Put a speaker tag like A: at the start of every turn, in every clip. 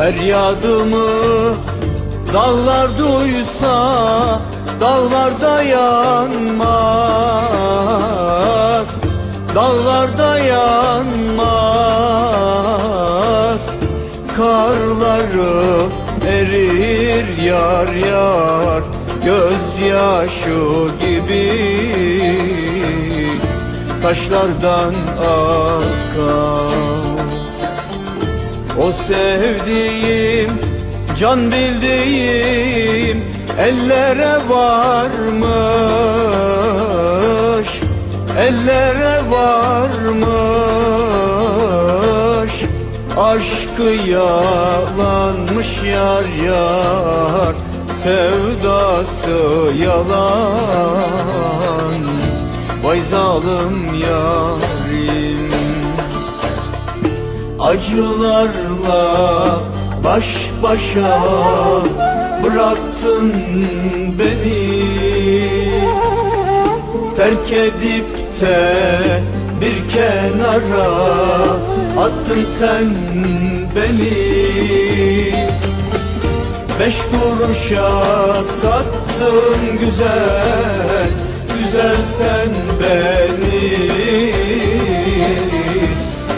A: Feryadımı dağlar duysa dağlarda yanmaz, dağlarda yanmaz. Karları erir yar yar, gözyaşı gibi taşlardan akar. O sevdiğim, can bildiğim ellere varmış, ellere varmış. Aşkı yalanmış yar yar, sevdası yalan. Vay zalim yarim, acılarla baş başa bıraktın beni. Terk edip de bir kenara attın sen beni. 5 kuruşa sattın güzel, güzel sen beni.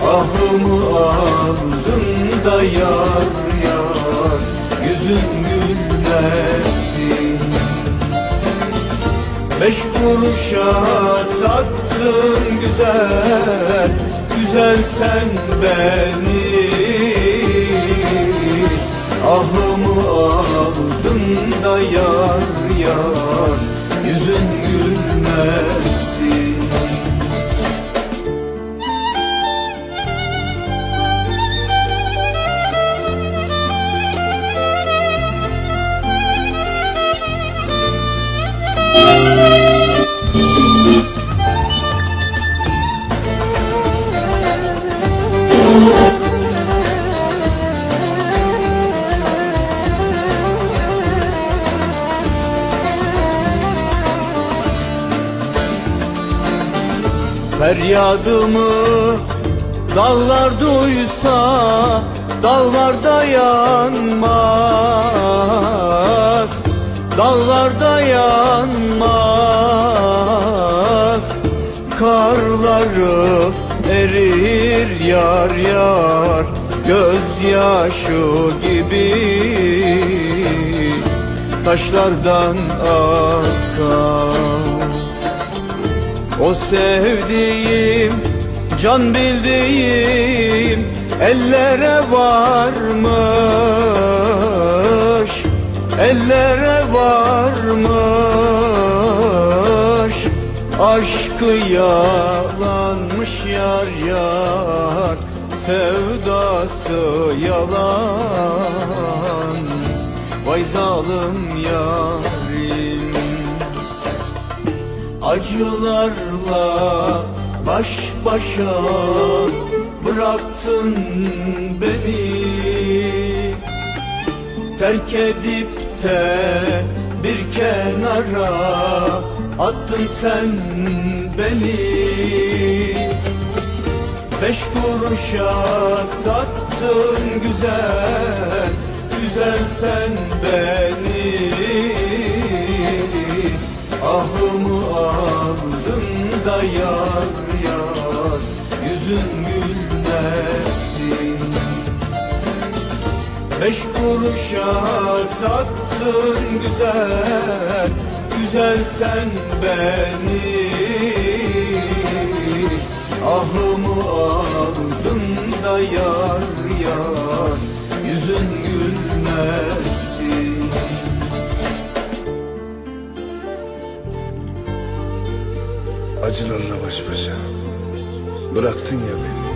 A: Ahımı aldın da yar yar, yüzün gülmesin. 5 kuruşa sattın güzel, güzel sen beni. Ahımı aldın da yar yar, yüzün gülmesin. Feryadımı dağlar duysa dağlarda yanmaz, dağlarda yanmaz. Karları erir yar yar, gözyaşı gibi taşlardan akar. O sevdiğim, can bildiğim ellere varmış, ellere varmış. Aşkı yalanmış yar yar, sevdası yalan. Vay zalim yarim, acılarla baş başa bıraktın beni. Terk edip de bir kenara attın sen beni. 5 kuruşa sattın güzel, güzel sen beni. Ahımı aldın da yar yar, yüzün gülmesin. 5 kuruşa sattın güzel, güzel sen beni. Ahımı aldın da yar yar, yüzün gülmesin.
B: Acılarla baş başa bıraktın ya beni.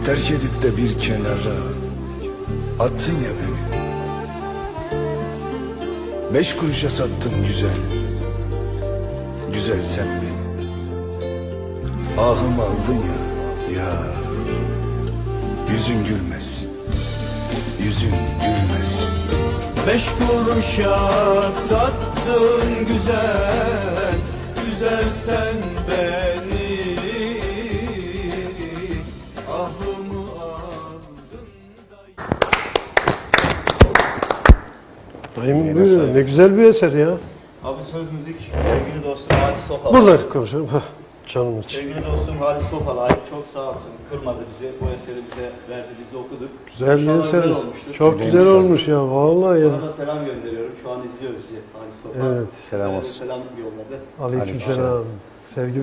B: Terk edip de bir kenara attın ya beni. 5 kuruşa sattın güzel, güzel sen beni. Ahımı aldın ya, ya yüzün gülmez, yüzün gülmez.
A: 5 kuruşa sattın güzel, güzel sen beni. Ahımı aldın da
C: Dayım buyurun. Ne güzel bir eser ya.
A: Abi söz müzik sevgili dostum Halis Topal.
C: Burada konuşalım. Hah, canım için.
A: Sevgili dostum Halis Topal abi çok sağ olsun. Kırmadı bizi. Bu eseri bize verdi. Biz de okuduk.
C: Güzel bir
A: İnşallah
C: eser.
A: güzel olmuştur.
C: Çok güzel olmuş ya. Vallahi ya.
A: Ona da selam gönderiyorum. Şu an izliyor bizi Halis Topal.
C: Evet.
B: Selam
A: Size de
B: olsun.
A: Selam yolladı.
C: Aleykümselam. Sevgi